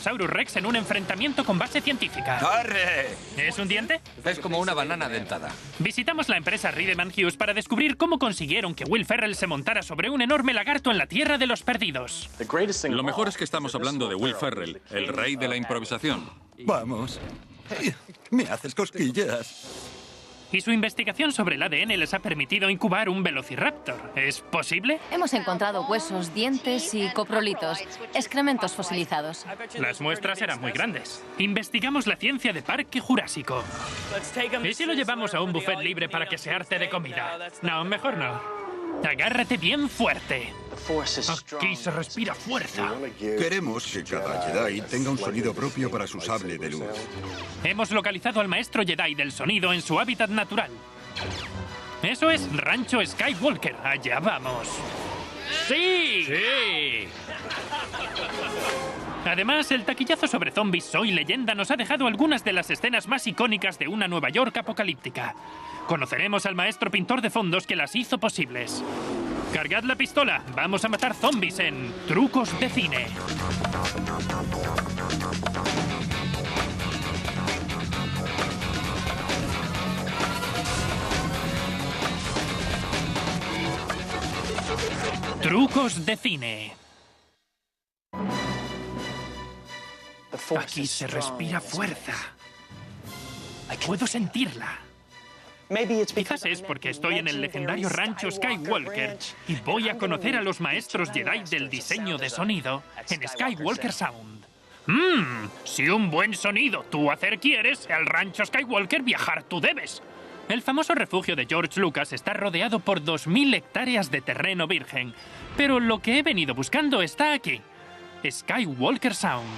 Saurus Rex en un enfrentamiento con base científica. ¡Corre! ¿Es un diente? Es como una banana dentada. Visitamos la empresa Riedemann Hughes para descubrir cómo consiguieron que Will Ferrell se montara sobre un enorme lagarto en la Tierra de los Perdidos. Lo mejor es que estamos hablando de Will Ferrell, el rey de la improvisación. Vamos. Me haces cosquillas. Y su investigación sobre el ADN les ha permitido incubar un velociraptor. ¿Es posible? Hemos encontrado huesos, dientes y coprolitos, excrementos fosilizados. Las muestras eran muy grandes. Investigamos la ciencia de Parque Jurásico. ¿Y si lo llevamos a un buffet libre para que se harte de comida? No, mejor no. Agárrate bien fuerte. Aquí se respira fuerza. Queremos que cada Jedi tenga un sonido propio para su sable de luz. Hemos localizado al maestro Jedi del sonido en su hábitat natural. Eso es Rancho Skywalker. Allá vamos. ¡Sí! ¡Sí! Además, el taquillazo sobre zombies Soy Leyenda nos ha dejado algunas de las escenas más icónicas de una Nueva York apocalíptica. Conoceremos al maestro pintor de fondos que las hizo posibles. Cargad la pistola. Vamos a matar zombies en Trucos de Cine. Trucos de Cine. Aquí se respira fuerza. Puedo sentirla. Quizás es porque estoy en el legendario rancho Skywalker y voy a conocer a los maestros Jedi del diseño de sonido en Skywalker Sound. Si un buen sonido tú hacer quieres, el rancho Skywalker viajar tú debes. El famoso refugio de George Lucas está rodeado por 2000 hectáreas de terreno virgen. Pero lo que he venido buscando está aquí. Skywalker Sound.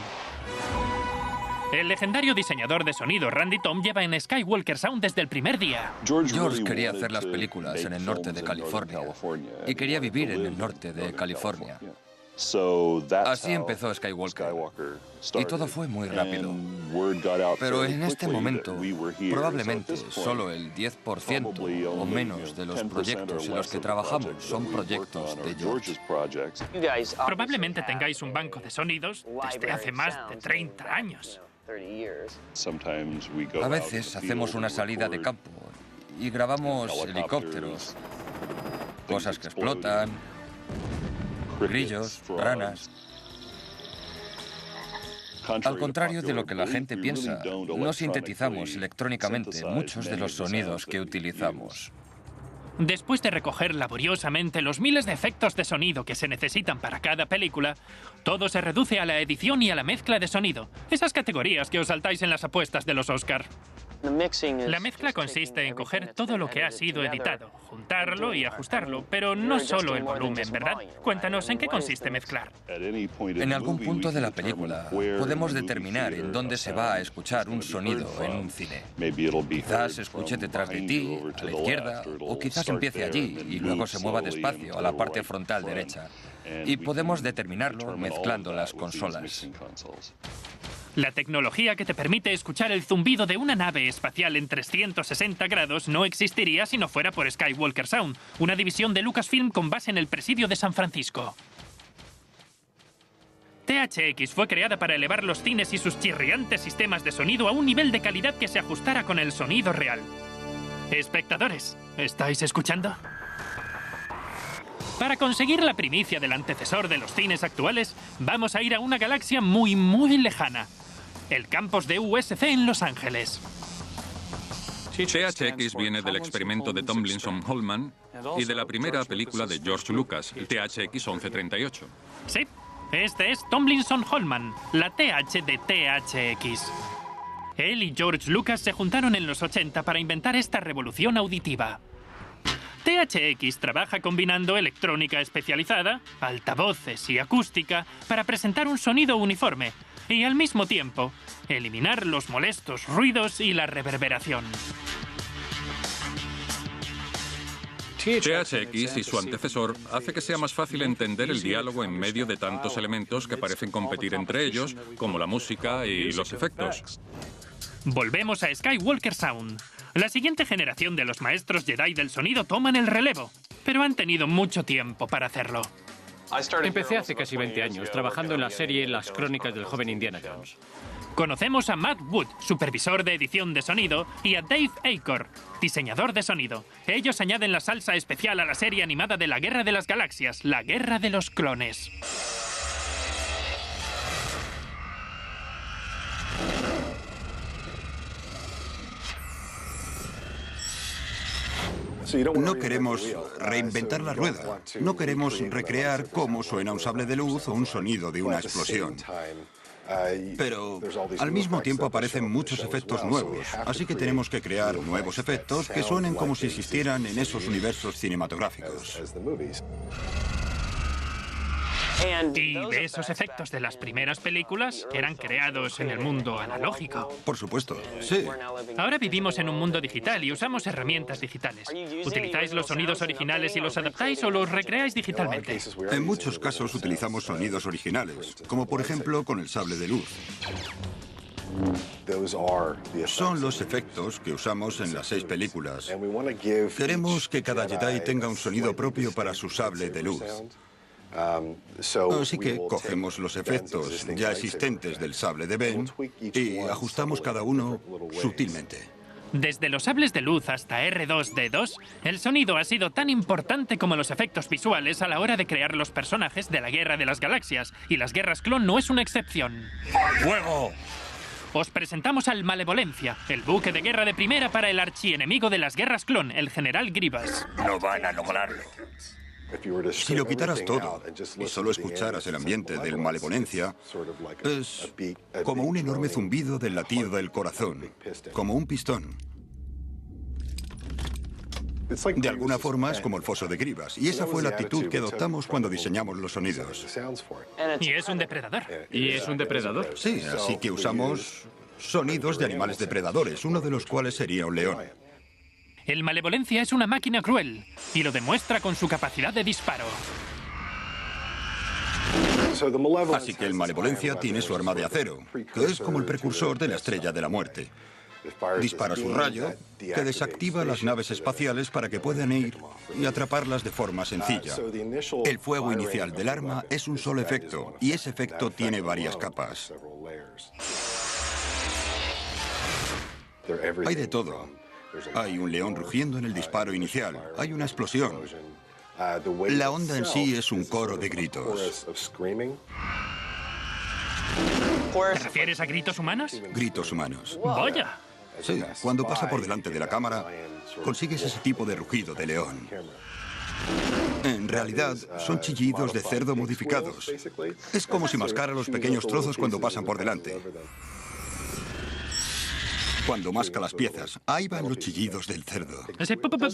El legendario diseñador de sonido Randy Tom lleva en Skywalker Sound desde el primer día. George quería hacer las películas en el norte de California y quería vivir en el norte de California. Así empezó Skywalker y todo fue muy rápido. Pero en este momento, probablemente solo el 10% o menos de los proyectos en los que trabajamos son proyectos de George. Probablemente tengáis un banco de sonidos desde hace más de 30 años. A veces hacemos una salida de campo y grabamos helicópteros, cosas que explotan, grillos, ranas. Al contrario de lo que la gente piensa, no sintetizamos electrónicamente muchos de los sonidos que utilizamos. Después de recoger laboriosamente los miles de efectos de sonido que se necesitan para cada película, todo se reduce a la edición y a la mezcla de sonido, esas categorías que os saltáis en las apuestas de los Oscar. La mezcla consiste en coger todo lo que ha sido editado, juntarlo y ajustarlo, pero no solo el volumen, ¿verdad? Cuéntanos, ¿en qué consiste mezclar? En algún punto de la película podemos determinar en dónde se va a escuchar un sonido en un cine. Quizás se escuche detrás de ti, a la izquierda, o quizás empiece allí y luego se mueva despacio a la parte frontal derecha. Y podemos determinarlo mezclando las consolas. La tecnología que te permite escuchar el zumbido de una nave espacial en 360 grados no existiría si no fuera por Skywalker Sound, una división de Lucasfilm con base en el Presidio de San Francisco. THX fue creada para elevar los cines y sus chirriantes sistemas de sonido a un nivel de calidad que se ajustara con el sonido real. Espectadores, ¿estáis escuchando? Para conseguir la primicia del antecesor de los cines actuales, vamos a ir a una galaxia muy, muy lejana. El campus de USC en Los Ángeles. THX viene del experimento de Tomlinson Holman y de la primera película de George Lucas, THX 1138. Sí, este es Tomlinson Holman, la TH de THX. Él y George Lucas se juntaron en los 80 para inventar esta revolución auditiva. THX trabaja combinando electrónica especializada, altavoces y acústica para presentar un sonido uniforme y, al mismo tiempo, eliminar los molestos ruidos y la reverberación. THX y su antecesor hace que sea más fácil entender el diálogo en medio de tantos elementos que parecen competir entre ellos, como la música y los efectos. Volvemos a Skywalker Sound. La siguiente generación de los maestros Jedi del sonido toman el relevo, pero han tenido mucho tiempo para hacerlo. Empecé hace casi 20 años trabajando en la serie Las Crónicas del joven Indiana Jones. Conocemos a Matt Wood, supervisor de edición de sonido, y a Dave Acor, diseñador de sonido. Ellos añaden la salsa especial a la serie animada de la Guerra de las Galaxias, la Guerra de los Clones. No queremos reinventar la rueda. No queremos recrear cómo suena un sable de luz o un sonido de una explosión. Pero al mismo tiempo aparecen muchos efectos nuevos, así que tenemos que crear nuevos efectos que suenen como si existieran en esos universos cinematográficos. ¿Y de esos efectos de las primeras películas eran creados en el mundo analógico? Por supuesto, sí. Ahora vivimos en un mundo digital y usamos herramientas digitales. ¿Utilizáis los sonidos originales y los adaptáis o los recreáis digitalmente? En muchos casos utilizamos sonidos originales, como por ejemplo con el sable de luz. Son los efectos que usamos en las 6 películas. Queremos que cada Jedi tenga un sonido propio para su sable de luz. Así que cogemos los efectos ya existentes del sable de Ben y ajustamos cada uno sutilmente. Desde los sables de luz hasta R2-D2, el sonido ha sido tan importante como los efectos visuales a la hora de crear los personajes de la Guerra de las Galaxias, y las Guerras Clon no es una excepción. ¡Fuego! Os presentamos al Malevolencia, el buque de guerra de primera para el archienemigo de las Guerras Clon, el General Grievous. No van a lograrlo. Si lo quitaras todo y solo escucharas el ambiente del Malevolencia, es como un enorme zumbido del latido del corazón, como un pistón. De alguna forma es como el foso de Grievous, y esa fue la actitud que adoptamos cuando diseñamos los sonidos. Y es un depredador. ¿Y es un depredador? Sí, así que usamos sonidos de animales depredadores, uno de los cuales sería un león. El Malevolencia es una máquina cruel, y lo demuestra con su capacidad de disparo. Así que el Malevolencia tiene su arma de acero, que es como el precursor de la Estrella de la Muerte. Dispara su rayo, que desactiva las naves espaciales para que puedan ir y atraparlas de forma sencilla. El fuego inicial del arma es un solo efecto, y ese efecto tiene varias capas. Hay de todo. Hay un león rugiendo en el disparo inicial. Hay una explosión. La onda en sí es un coro de gritos. ¿Te refieres a gritos humanos? Gritos humanos. ¡Vaya! Sí, cuando pasa por delante de la cámara, consigues ese tipo de rugido de león. En realidad, son chillidos de cerdo modificados. Es como si mascara los pequeños trozos cuando pasan por delante. Cuando masca las piezas, ahí van los chillidos del cerdo.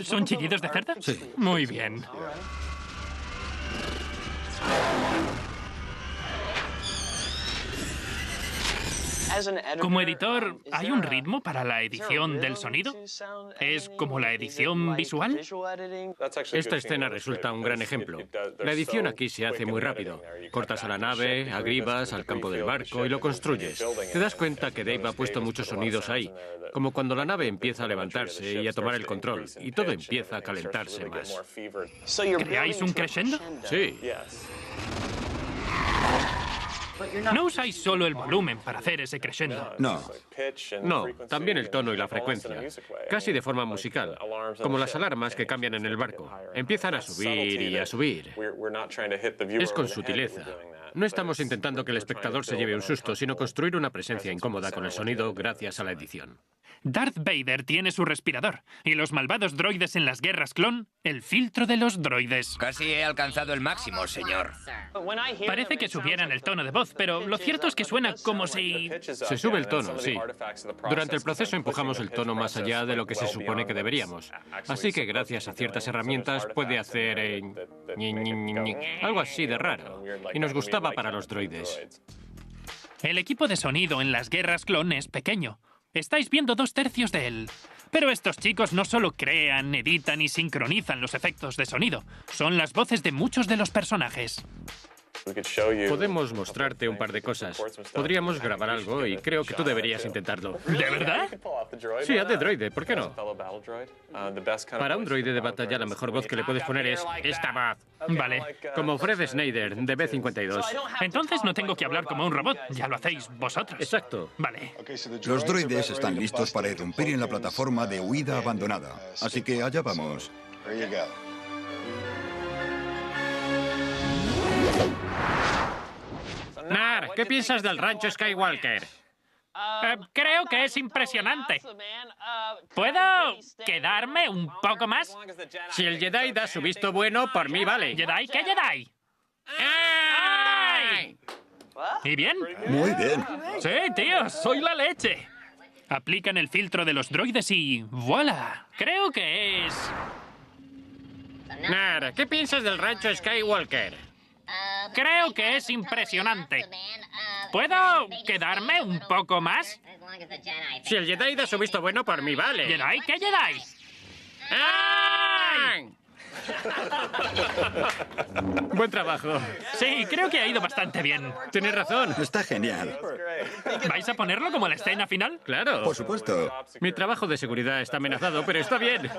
¿Son chillidos de cerdo? Sí. Muy bien. Como editor, ¿hay un ritmo para la edición del sonido? ¿Es como la edición visual? Esta escena resulta un gran ejemplo. La edición aquí se hace muy rápido. Cortas a la nave, a Grievous, al campo del barco y lo construyes. Te das cuenta que Dave ha puesto muchos sonidos ahí, como cuando la nave empieza a levantarse y a tomar el control, y todo empieza a calentarse más. ¿Creáis un crescendo? Sí. No usáis solo el volumen para hacer ese crescendo. No. No, también el tono y la frecuencia, casi de forma musical, como las alarmas que cambian en el barco. Empiezan a subir y a subir. Es con sutileza. No estamos intentando que el espectador se lleve un susto, sino construir una presencia incómoda con el sonido gracias a la edición. Darth Vader tiene su respirador, y los malvados droides en las guerras clon, el filtro de los droides. Casi he alcanzado el máximo, señor. Parece que subieran el tono de voz, pero lo cierto es que suena como si... Se sube el tono, sí. Durante el proceso empujamos el tono más allá de lo que se supone que deberíamos. Así que gracias a ciertas herramientas puede hacer... algo así de raro. Y nos gustaba para los droides. El equipo de sonido en las guerras clon es pequeño. Estáis viendo 2/3 de él. Pero estos chicos no solo crean, editan y sincronizan los efectos de sonido. Son las voces de muchos de los personajes. Podemos mostrarte un par de cosas. Podríamos grabar algo y creo que tú deberías intentarlo. ¿De verdad? Sí, haz de droide, ¿por qué no? Para un droide de batalla, la mejor voz que le puedes poner es esta voz. Vale. Como Fred Snyder, de B-52. Entonces no tengo que hablar como un robot. Ya lo hacéis vosotros. Exacto. Vale. Los droides están listos para irrumpir en la plataforma de huida abandonada. Así que allá vamos. Nar, ¿qué piensas del rancho Skywalker? Creo que es impresionante. ¿Puedo quedarme un poco más? Si el Jedi da su visto bueno, por mí vale. ¿Jedi? ¿Qué Jedi? ¡Ay! ¿Y bien? Muy bien. Sí, tío, soy la leche. Aplican el filtro de los droides y ¡voilà! Creo que es... Nar, ¿qué piensas del rancho Skywalker? Creo que es impresionante. ¿Puedo quedarme un poco más? Si el Jedi da su visto bueno, por mí vale. ¿Jedi? ¿Qué Jedi? ¡Ay! Buen trabajo. Sí, creo que ha ido bastante bien. Tienes razón. Está genial. ¿Vais a ponerlo como la escena final? Claro. Por supuesto. Mi trabajo de seguridad está amenazado, pero está bien.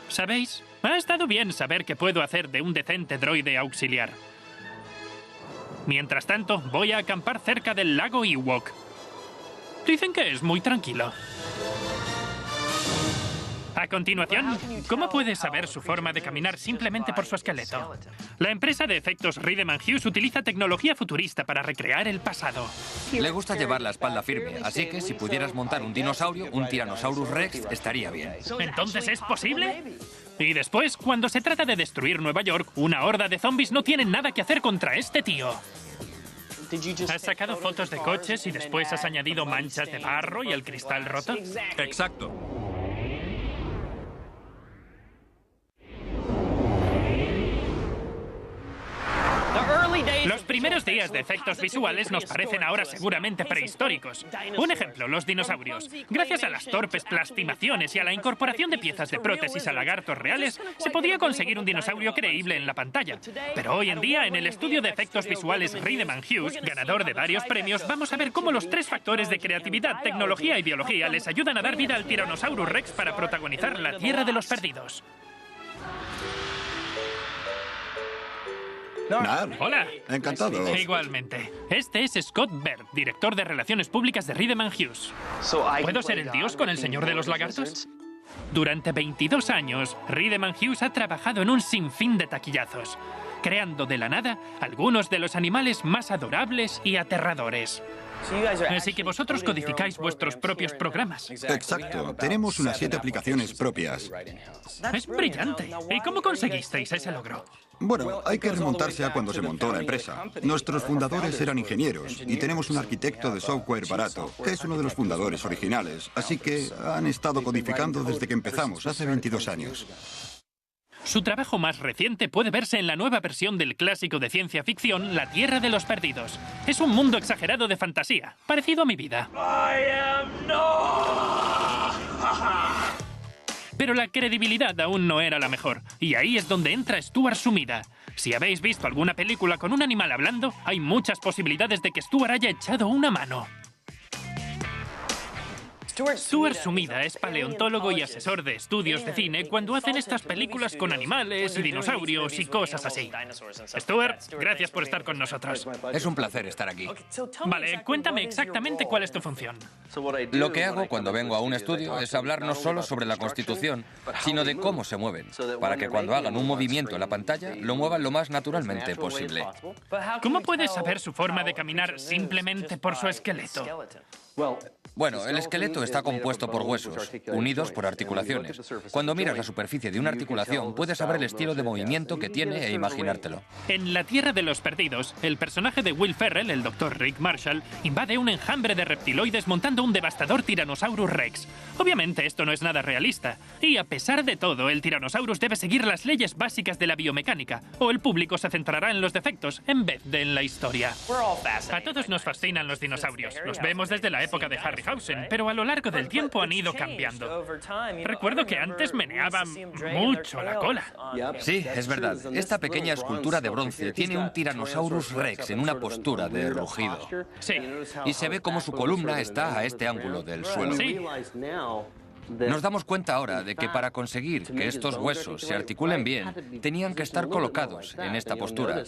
¿Sabéis? Ha estado bien saber que puedo hacer de un decente droide auxiliar. Mientras tanto, voy a acampar cerca del lago Ewok. Dicen que es muy tranquilo. A continuación, ¿cómo puedes saber su forma de caminar simplemente por su esqueleto? La empresa de efectos Riedemann Hughes utiliza tecnología futurista para recrear el pasado. Le gusta llevar la espalda firme, así que si pudieras montar un dinosaurio, un Tyrannosaurus Rex, estaría bien. ¿Entonces es posible? Y después, cuando se trata de destruir Nueva York, una horda de zombies no tiene nada que hacer contra este tío. ¿Has sacado fotos de coches y después has añadido manchas de barro y el cristal roto? Exacto. Los primeros días de efectos visuales nos parecen ahora seguramente prehistóricos. Un ejemplo, los dinosaurios. Gracias a las torpes plastimaciones y a la incorporación de piezas de prótesis a lagartos reales, se podía conseguir un dinosaurio creíble en la pantalla. Pero hoy en día, en el estudio de efectos visuales Riedemann Hughes, ganador de varios premios, vamos a ver cómo los tres factores de creatividad, tecnología y biología les ayudan a dar vida al Tyrannosaurus Rex para protagonizar La Tierra de los Perdidos. Nar. Hola. Encantado. Igualmente. Este es Scott Baird, director de Relaciones Públicas de Riedemann Hughes. ¿Puedo ser el dios con el señor de los lagartos? Durante 22 años, Riedemann Hughes ha trabajado en un sinfín de taquillazos, creando de la nada algunos de los animales más adorables y aterradores. Así que vosotros codificáis vuestros propios programas. Exacto. Tenemos unas 7 aplicaciones propias. Es brillante. ¿Y cómo conseguisteis ese logro? Bueno, hay que remontarse a cuando se montó la empresa. Nuestros fundadores eran ingenieros y tenemos un arquitecto de software barato, que es uno de los fundadores originales. Así que han estado codificando desde que empezamos, hace 22 años. Su trabajo más reciente puede verse en la nueva versión del clásico de ciencia ficción, La Tierra de los Perdidos. Es un mundo exagerado de fantasía, parecido a mi vida. Pero la credibilidad aún no era la mejor, y ahí es donde entra Stuart Sumida. Si habéis visto alguna película con un animal hablando, hay muchas posibilidades de que Stuart haya echado una mano. Stuart Sumida es paleontólogo y asesor de estudios de cine cuando hacen estas películas con animales y dinosaurios y cosas así. Stuart, gracias por estar con nosotros. Es un placer estar aquí. Vale, cuéntame exactamente cuál es tu función. Lo que hago cuando vengo a un estudio es hablar no solo sobre la Constitución, sino de cómo se mueven, para que cuando hagan un movimiento en la pantalla, lo muevan lo más naturalmente posible. ¿Cómo puedes saber su forma de caminar simplemente por su esqueleto? Bueno, el esqueleto está compuesto por huesos, unidos por articulaciones. Cuando miras la superficie de una articulación, puedes saber el estilo de movimiento que tiene e imaginártelo. En La Tierra de los Perdidos, el personaje de Will Ferrell, el Dr. Rick Marshall, invade un enjambre de reptiloides montando creando un devastador Tyrannosaurus Rex. Obviamente esto no es nada realista. Y a pesar de todo, el Tyrannosaurus debe seguir las leyes básicas de la biomecánica, o el público se centrará en los defectos en vez de en la historia. A todos nos fascinan los dinosaurios. Los vemos desde la época de Harryhausen, pero a lo largo del tiempo han ido cambiando. Recuerdo que antes meneaban mucho la cola. Sí, es verdad. Esta pequeña escultura de bronce tiene un Tyrannosaurus Rex en una postura de rugido. Sí. Y se ve como su columna está a este ángulo del suelo. Sí. Nos damos cuenta ahora de que para conseguir que estos huesos se articulen bien, tenían que estar colocados en esta postura.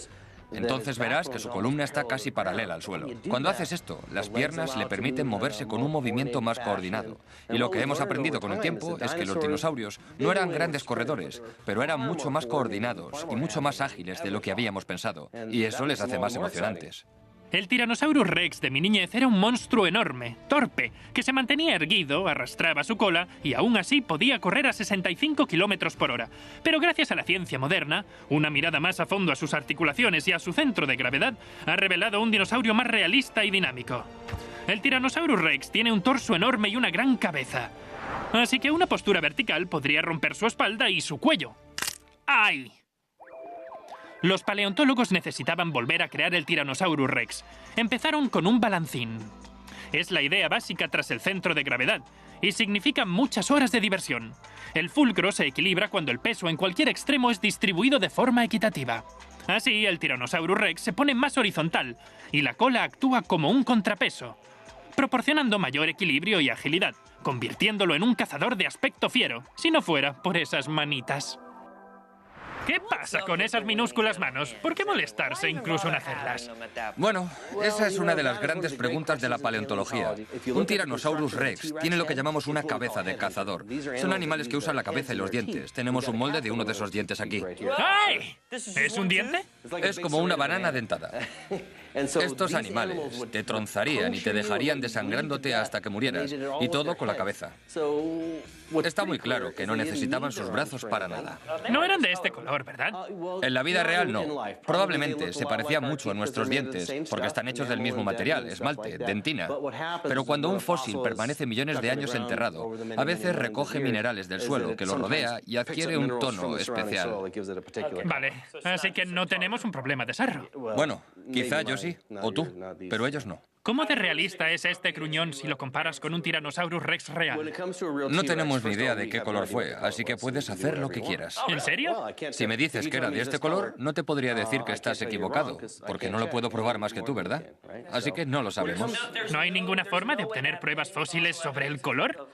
Entonces verás que su columna está casi paralela al suelo. Cuando haces esto, las piernas le permiten moverse con un movimiento más coordinado. Y lo que hemos aprendido con el tiempo es que los dinosaurios no eran grandes corredores, pero eran mucho más coordinados y mucho más ágiles de lo que habíamos pensado. Y eso les hace más emocionantes. El Tyrannosaurus Rex de mi niñez era un monstruo enorme, torpe, que se mantenía erguido, arrastraba su cola y aún así podía correr a 65 kilómetros por hora. Pero gracias a la ciencia moderna, una mirada más a fondo a sus articulaciones y a su centro de gravedad ha revelado un dinosaurio más realista y dinámico. El Tyrannosaurus Rex tiene un torso enorme y una gran cabeza. Así que una postura vertical podría romper su espalda y su cuello. ¡Ay! Los paleontólogos necesitaban volver a crear el Tyrannosaurus Rex. Empezaron con un balancín. Es la idea básica tras el centro de gravedad y significa muchas horas de diversión. El fulcro se equilibra cuando el peso en cualquier extremo es distribuido de forma equitativa. Así, el Tyrannosaurus Rex se pone más horizontal y la cola actúa como un contrapeso, proporcionando mayor equilibrio y agilidad, convirtiéndolo en un cazador de aspecto fiero, si no fuera por esas manitas. ¿Qué pasa con esas minúsculas manos? ¿Por qué molestarse incluso en hacerlas? Bueno, esa es una de las grandes preguntas de la paleontología. Un Tyrannosaurus Rex tiene lo que llamamos una cabeza de cazador. Son animales que usan la cabeza y los dientes. Tenemos un molde de uno de esos dientes aquí. ¡Ay! ¿Es un diente? Es como una banana dentada. Estos animales te tronzarían y te dejarían desangrándote hasta que murieras, y todo con la cabeza. Está muy claro que no necesitaban sus brazos para nada. No eran de este color, ¿verdad? En la vida real no. Probablemente se parecían mucho a nuestros dientes, porque están hechos del mismo material, esmalte, dentina. Pero cuando un fósil permanece millones de años enterrado, a veces recoge minerales del suelo que lo rodea y adquiere un tono especial. Vale, así que no tenemos un problema de sarro. Bueno, quizá yo sí, o tú, pero ellos no. ¿Cómo de realista es este gruñón si lo comparas con un Tyrannosaurus Rex real? No tenemos ni idea de qué color fue, así que puedes hacer lo que quieras. ¿En serio? Si me dices que era de este color, no te podría decir que estás equivocado, porque no lo puedo probar más que tú, ¿verdad? Así que no lo sabemos. ¿No hay ninguna forma de obtener pruebas fósiles sobre el color?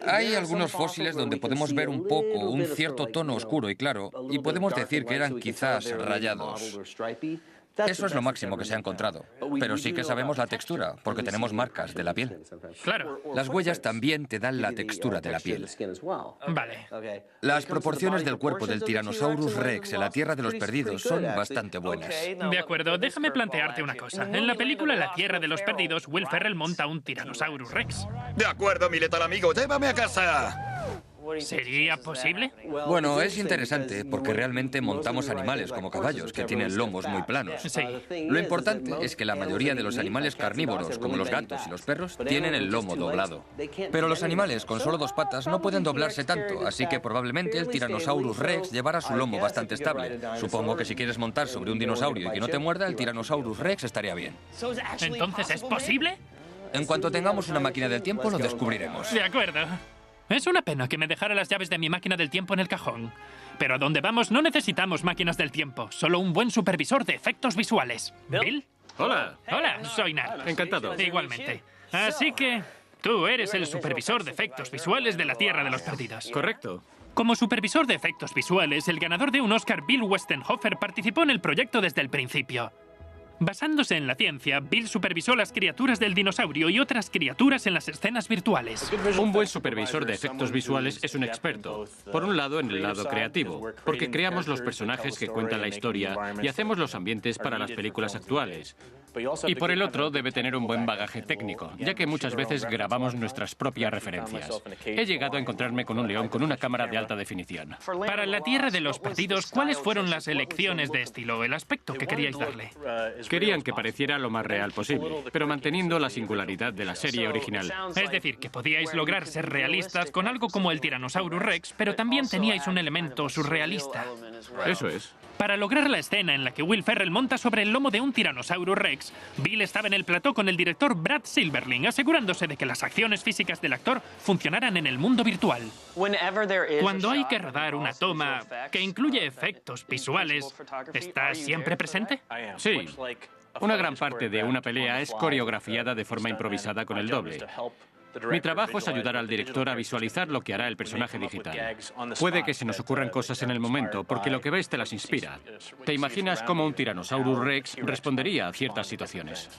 Hay algunos fósiles donde podemos ver un poco, un cierto tono oscuro y claro, y podemos decir que eran quizás rayados. Eso es lo máximo que se ha encontrado. Pero sí que sabemos la textura, porque tenemos marcas de la piel. Claro. Las huellas también te dan la textura de la piel. Vale. Las proporciones del cuerpo del Tyrannosaurus Rex en la Tierra de los Perdidos son bastante buenas. De acuerdo, déjame plantearte una cosa. En la película La Tierra de los Perdidos, Will Ferrell monta un Tyrannosaurus Rex. De acuerdo, mi letal amigo, llévame a casa. ¿Sería posible? Bueno, es interesante porque realmente montamos animales como caballos que tienen lomos muy planos. Sí. Lo importante es que la mayoría de los animales carnívoros, como los gatos y los perros, tienen el lomo doblado. Pero los animales con solo dos patas no pueden doblarse tanto, así que probablemente el Tyrannosaurus Rex llevará su lomo bastante estable. Supongo que si quieres montar sobre un dinosaurio y que no te muerda, el Tyrannosaurus Rex estaría bien. ¿Entonces es posible? En cuanto tengamos una máquina del tiempo, lo descubriremos. De acuerdo. Es una pena que me dejara las llaves de mi máquina del tiempo en el cajón. Pero a donde vamos no necesitamos máquinas del tiempo, solo un buen supervisor de efectos visuales. ¿Bill? Hola. Hola, soy Nat. Encantado. Igualmente. Así que tú eres el supervisor de efectos visuales de la Tierra de los Perdidos. Correcto. Como supervisor de efectos visuales, el ganador de un Oscar, Bill Westenhofer, participó en el proyecto desde el principio. Basándose en la ciencia, Bill supervisó las criaturas del dinosaurio y otras criaturas en las escenas virtuales. Un buen supervisor de efectos visuales es un experto, por un lado en el lado creativo, porque creamos los personajes que cuentan la historia y hacemos los ambientes para las películas actuales. Y por el otro, debe tener un buen bagaje técnico, ya que muchas veces grabamos nuestras propias referencias. He llegado a encontrarme con un león con una cámara de alta definición. Para la tierra de los perdidos, ¿cuáles fueron las elecciones de estilo, el aspecto que queríais darle? Querían que pareciera lo más real posible, pero manteniendo la singularidad de la serie original. Es decir, que podíais lograr ser realistas con algo como el Tyrannosaurus Rex, pero también teníais un elemento surrealista. Eso es. Para lograr la escena en la que Will Ferrell monta sobre el lomo de un Tyrannosaurus Rex, Bill estaba en el plató con el director Brad Silberling, asegurándose de que las acciones físicas del actor funcionaran en el mundo virtual. Cuando hay que rodar una toma que incluye efectos visuales, ¿estás siempre presente? Sí. Una gran parte de una pelea es coreografiada de forma improvisada con el doble. Mi trabajo es ayudar al director a visualizar lo que hará el personaje digital. Puede que se nos ocurran cosas en el momento, porque lo que ves te las inspira. Te imaginas cómo un Tyrannosaurus Rex respondería a ciertas situaciones.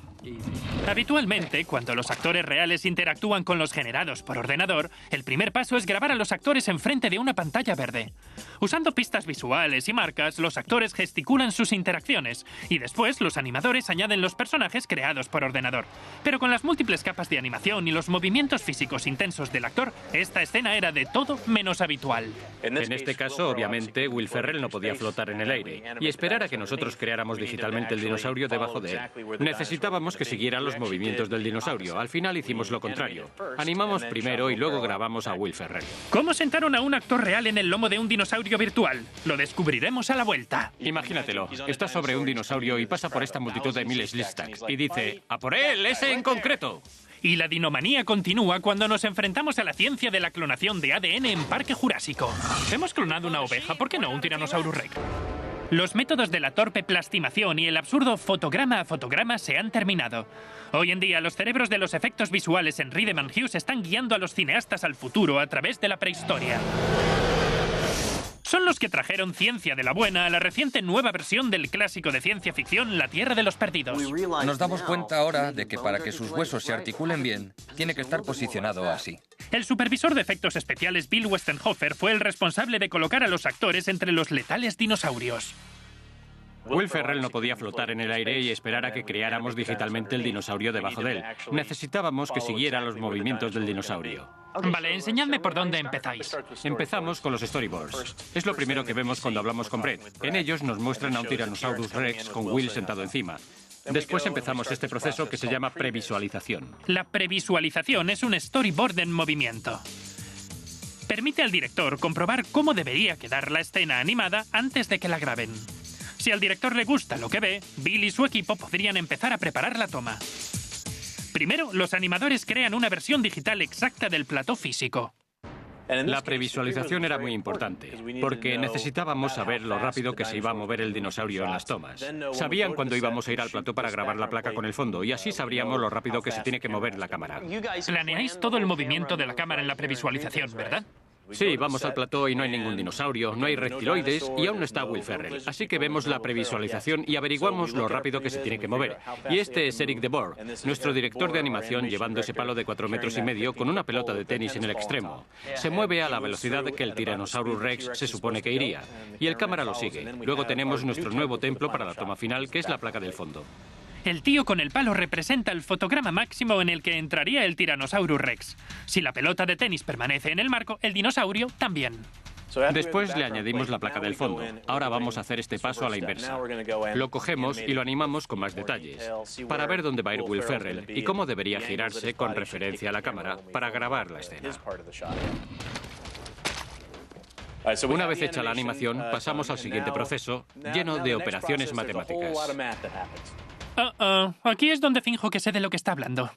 Habitualmente, cuando los actores reales interactúan con los generados por ordenador, el primer paso es grabar a los actores enfrente de una pantalla verde. Usando pistas visuales y marcas, los actores gesticulan sus interacciones y después los animadores añaden los personajes creados por ordenador. Pero con las múltiples capas de animación y los movimientos físicos intensos del actor, esta escena era de todo menos habitual. En este caso, obviamente, Will Ferrell no podía flotar en el aire y esperar a que nosotros creáramos digitalmente el dinosaurio debajo de él. Necesitábamos que siguiera los movimientos del dinosaurio. Al final hicimos lo contrario. Animamos primero y luego grabamos a Will Ferrell. ¿Cómo sentaron a un actor real en el lomo de un dinosaurio virtual? Lo descubriremos a la vuelta. Imagínatelo. Está sobre un dinosaurio y pasa por esta multitud de miles de stacks y dice: ¡a por él, ese en concreto! Y la dinomanía continúa cuando nos enfrentamos a la ciencia de la clonación de ADN en Parque Jurásico. Hemos clonado una oveja, ¿por qué no un Tyrannosaurus Rex? Los métodos de la torpe plastimación y el absurdo fotograma a fotograma se han terminado. Hoy en día, los cerebros de los efectos visuales en Riedemann Hughes están guiando a los cineastas al futuro a través de la prehistoria. Son los que trajeron ciencia de la buena a la reciente nueva versión del clásico de ciencia ficción La Tierra de los Perdidos. Nos damos cuenta ahora de que para que sus huesos se articulen bien, tiene que estar posicionado así. El supervisor de efectos especiales Bill Westenhofer fue el responsable de colocar a los actores entre los letales dinosaurios. Will Ferrell no podía flotar en el aire y esperar a que creáramos digitalmente el dinosaurio debajo de él. Necesitábamos que siguiera los movimientos del dinosaurio. Vale, enseñadme por dónde empezáis. Empezamos con los storyboards. Es lo primero que vemos cuando hablamos con Brett. En ellos nos muestran a un Tyrannosaurus Rex con Will sentado encima. Después empezamos este proceso que se llama previsualización. La previsualización es un storyboard en movimiento. Permite al director comprobar cómo debería quedar la escena animada antes de que la graben. Si al director le gusta lo que ve, Bill y su equipo podrían empezar a preparar la toma. Primero, los animadores crean una versión digital exacta del plató físico. La previsualización era muy importante, porque necesitábamos saber lo rápido que se iba a mover el dinosaurio en las tomas. Sabían cuándo íbamos a ir al plató para grabar la placa con el fondo, y así sabríamos lo rápido que se tiene que mover la cámara. Planeáis todo el movimiento de la cámara en la previsualización, ¿verdad? Sí, vamos al plató y no hay ningún dinosaurio, no hay reptiloides y aún no está Will Ferrell. Así que vemos la previsualización y averiguamos lo rápido que se tiene que mover. Y este es Eric DeBoer, nuestro director de animación, llevando ese palo de 4,5 metros con una pelota de tenis en el extremo. Se mueve a la velocidad que el Tyrannosaurus Rex se supone que iría. Y el cámara lo sigue. Luego tenemos nuestro nuevo templo para la toma final, que es la placa del fondo. El tío con el palo representa el fotograma máximo en el que entraría el Tyrannosaurus Rex. Si la pelota de tenis permanece en el marco, el dinosaurio también. Después le añadimos la placa del fondo. Ahora vamos a hacer este paso a la inversa. Lo cogemos y lo animamos con más detalles, para ver dónde va a ir Will Ferrell y cómo debería girarse con referencia a la cámara para grabar la escena. Una vez hecha la animación, pasamos al siguiente proceso, lleno de operaciones matemáticas. Aquí es donde finjo que sé de lo que está hablando.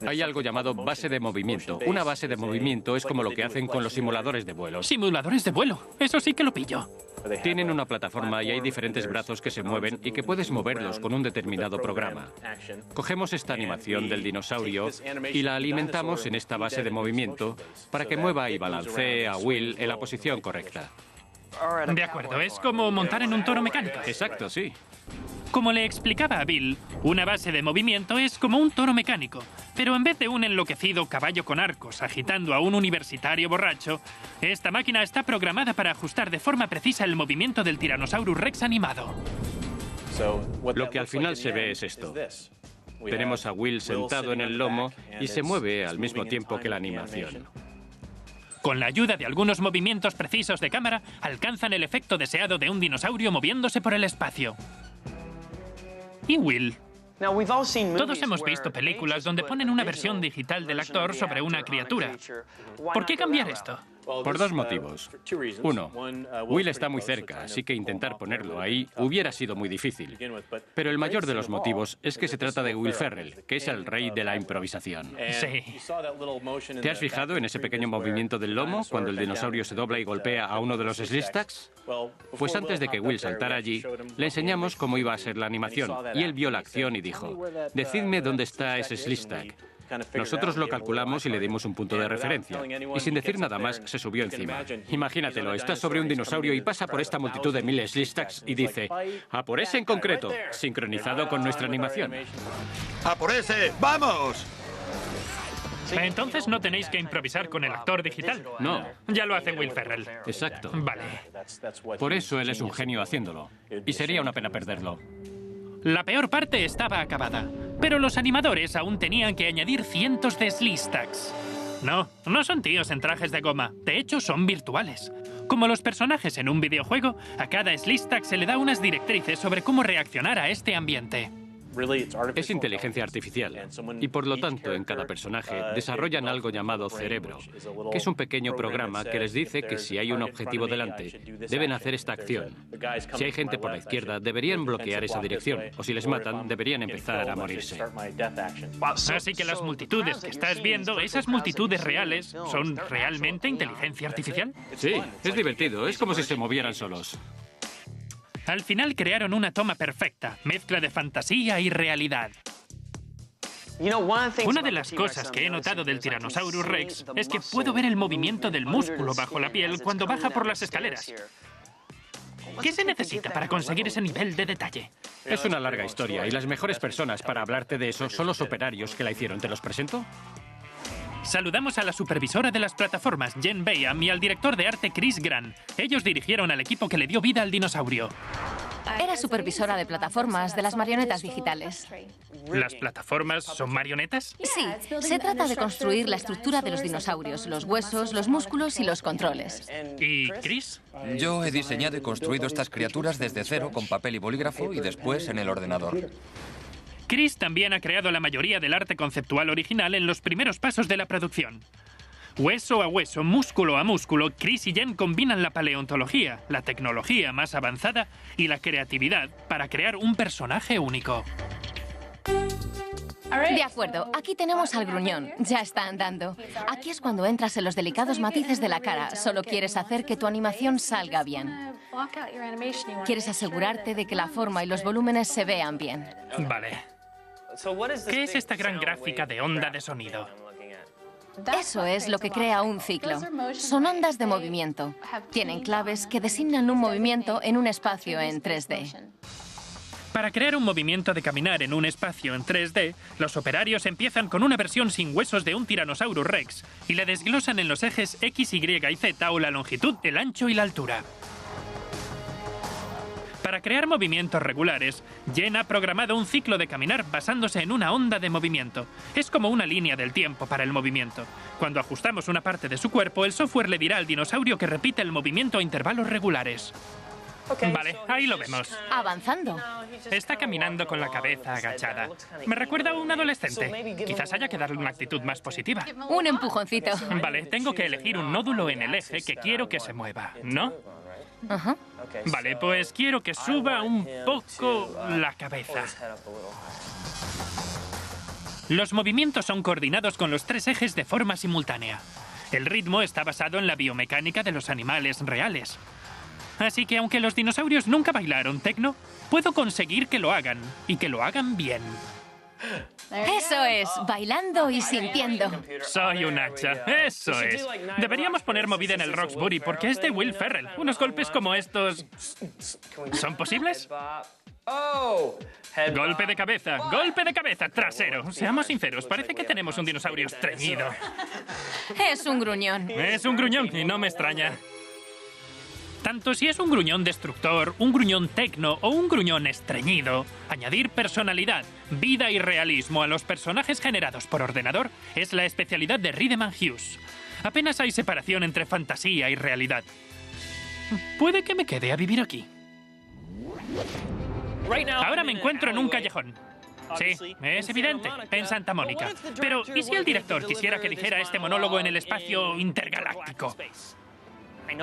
Hay algo llamado base de movimiento. Una base de movimiento es como lo que hacen con los simuladores de vuelo. Simuladores de vuelo, eso sí que lo pillo. Tienen una plataforma y hay diferentes brazos que se mueven y que puedes moverlos con un determinado programa. Cogemos esta animación del dinosaurio y la alimentamos en esta base de movimiento para que mueva y balancee a Will en la posición correcta. De acuerdo, es como montar en un toro mecánico. Exacto, sí. Como le explicaba a Bill, una base de movimiento es como un toro mecánico, pero en vez de un enloquecido caballo con arcos agitando a un universitario borracho, esta máquina está programada para ajustar de forma precisa el movimiento del Tyrannosaurus Rex animado. Lo que al final se ve es esto. Tenemos a Will sentado en el lomo y se mueve al mismo tiempo que la animación. Con la ayuda de algunos movimientos precisos de cámara, alcanzan el efecto deseado de un dinosaurio moviéndose por el espacio. ¿Y Will? Todos hemos visto películas donde ponen una versión digital del actor sobre una criatura. ¿Por qué cambiar esto? Por dos motivos. Uno, Will está muy cerca, así que intentar ponerlo ahí hubiera sido muy difícil. Pero el mayor de los motivos es que se trata de Will Ferrell, que es el rey de la improvisación. Sí. ¿Te has fijado en ese pequeño movimiento del lomo cuando el dinosaurio se dobla y golpea a uno de los Slistax? Pues antes de que Will saltara allí, le enseñamos cómo iba a ser la animación, y él vio la acción y dijo, decidme dónde está ese Slistack. Nosotros lo calculamos y le dimos un punto de referencia. Y sin decir nada más, se subió encima. Imagínatelo, está sobre un dinosaurio y pasa por esta multitud de miles de Slistax y dice, ¡a por ese en concreto! Sincronizado con nuestra animación. ¡A por ese! ¡Vamos! Entonces no tenéis que improvisar con el actor digital. No. Ya lo hace Will Ferrell. Exacto. Vale. Por eso él es un genio haciéndolo. Y sería una pena perderlo. La peor parte estaba acabada, pero los animadores aún tenían que añadir cientos de Slistax. No son tíos en trajes de goma. De hecho, son virtuales. Como los personajes en un videojuego, a cada Slistax se le da unas directrices sobre cómo reaccionar a este ambiente. Es inteligencia artificial y por lo tanto en cada personaje desarrollan algo llamado cerebro, que es un pequeño programa que les dice que si hay un objetivo delante, deben hacer esta acción. Si hay gente por la izquierda, deberían bloquear esa dirección, o si les matan, deberían empezar a morirse. Así que las multitudes que estás viendo, esas multitudes reales, ¿son realmente inteligencia artificial? Sí, es divertido, es como si se movieran solos. Al final crearon una toma perfecta, mezcla de fantasía y realidad. Una de las cosas que he notado del Tyrannosaurus Rex es que puedo ver el movimiento del músculo bajo la piel cuando baja por las escaleras. ¿Qué se necesita para conseguir ese nivel de detalle? Es una larga historia y las mejores personas para hablarte de eso son los operarios que la hicieron. ¿Te los presento? Saludamos a la supervisora de las plataformas, Jen Bayham, y al director de arte, Chris Grant. Ellos dirigieron al equipo que le dio vida al dinosaurio. Era supervisora de plataformas de las marionetas digitales. ¿Las plataformas son marionetas? Sí, se trata de construir la estructura de los dinosaurios, los huesos, los músculos y los controles. ¿Y Chris? Yo he diseñado y construido estas criaturas desde cero con papel y bolígrafo y después en el ordenador. Chris también ha creado la mayoría del arte conceptual original en los primeros pasos de la producción. Hueso a hueso, músculo a músculo, Chris y Jen combinan la paleontología, la tecnología más avanzada y la creatividad para crear un personaje único. De acuerdo, aquí tenemos al gruñón. Ya está andando. Aquí es cuando entras en los delicados matices de la cara. Solo quieres hacer que tu animación salga bien. Quieres asegurarte de que la forma y los volúmenes se vean bien. Vale. ¿Qué es esta gran gráfica de onda de sonido? Eso es lo que crea un ciclo. Son ondas de movimiento. Tienen claves que designan un movimiento en un espacio en 3D. Para crear un movimiento de caminar en un espacio en 3D, los operarios empiezan con una versión sin huesos de un Tyrannosaurus Rex y la desglosan en los ejes X, Y y Z o la longitud, el ancho y la altura. Para crear movimientos regulares, Jen ha programado un ciclo de caminar basándose en una onda de movimiento. Es como una línea del tiempo para el movimiento. Cuando ajustamos una parte de su cuerpo, el software le dirá al dinosaurio que repite el movimiento a intervalos regulares. Vale, ahí lo vemos. Avanzando. Está caminando con la cabeza agachada. Me recuerda a un adolescente. Quizás haya que darle una actitud más positiva. Un empujoncito. Vale, tengo que elegir un nódulo en el eje que quiero que se mueva, ¿no? Ajá. Vale, pues quiero que suba un poco la cabeza. Los movimientos son coordinados con los 3 ejes de forma simultánea. El ritmo está basado en la biomecánica de los animales reales. Así que aunque los dinosaurios nunca bailaron techno, puedo conseguir que lo hagan, y que lo hagan bien. Eso es, bailando y sintiendo. Soy un hacha, eso es. Deberíamos poner movida en el Roxbury porque es de Will Ferrell. Unos golpes como estos... ¿son posibles? Golpe de cabeza, trasero. Seamos sinceros, parece que tenemos un dinosaurio estreñido. Es un gruñón. Es un gruñón y no me extraña. Tanto si es un gruñón destructor, un gruñón tecno o un gruñón estreñido, añadir personalidad, vida y realismo a los personajes generados por ordenador es la especialidad de Riedemann Hughes. Apenas hay separación entre fantasía y realidad. Puede que me quede a vivir aquí. Ahora me encuentro en un callejón. Sí, es evidente, en Santa Mónica. Pero, ¿y si el director quisiera que dijera este monólogo en el espacio intergaláctico?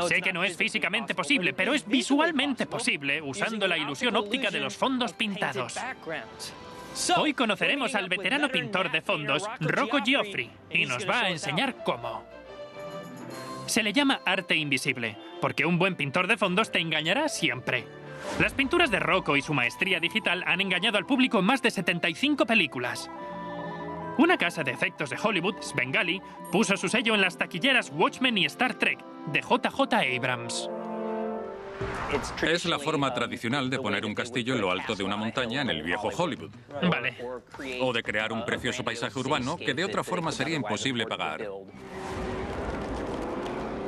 Sé que no es físicamente posible, pero es visualmente posible usando la ilusión óptica de los fondos pintados. Hoy conoceremos al veterano pintor de fondos, Rocco Giuffre, y nos va a enseñar cómo. Se le llama arte invisible, porque un buen pintor de fondos te engañará siempre. Las pinturas de Rocco y su maestría digital han engañado al público en más de 75 películas. Una casa de efectos de Hollywood, Svengali, puso su sello en las taquilleras Watchmen y Star Trek, de J.J. Abrams. Es la forma tradicional de poner un castillo en lo alto de una montaña en el viejo Hollywood. Vale. O de crear un precioso paisaje urbano que de otra forma sería imposible pagar.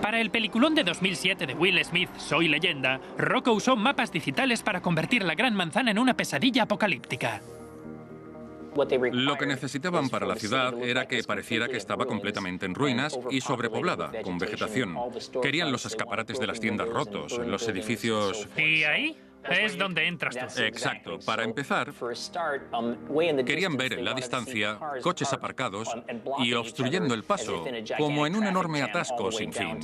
Para el peliculón de 2007 de Will Smith, Soy Leyenda, Rocco usó mapas digitales para convertir la Gran Manzana en una pesadilla apocalíptica. Lo que necesitaban para la ciudad era que pareciera que estaba completamente en ruinas y sobrepoblada, con vegetación. Querían los escaparates de las tiendas rotos, los edificios... ¿Y ahí? Es donde entras tú. Exacto. Para empezar, querían ver en la distancia coches aparcados y obstruyendo el paso, como en un enorme atasco sin fin.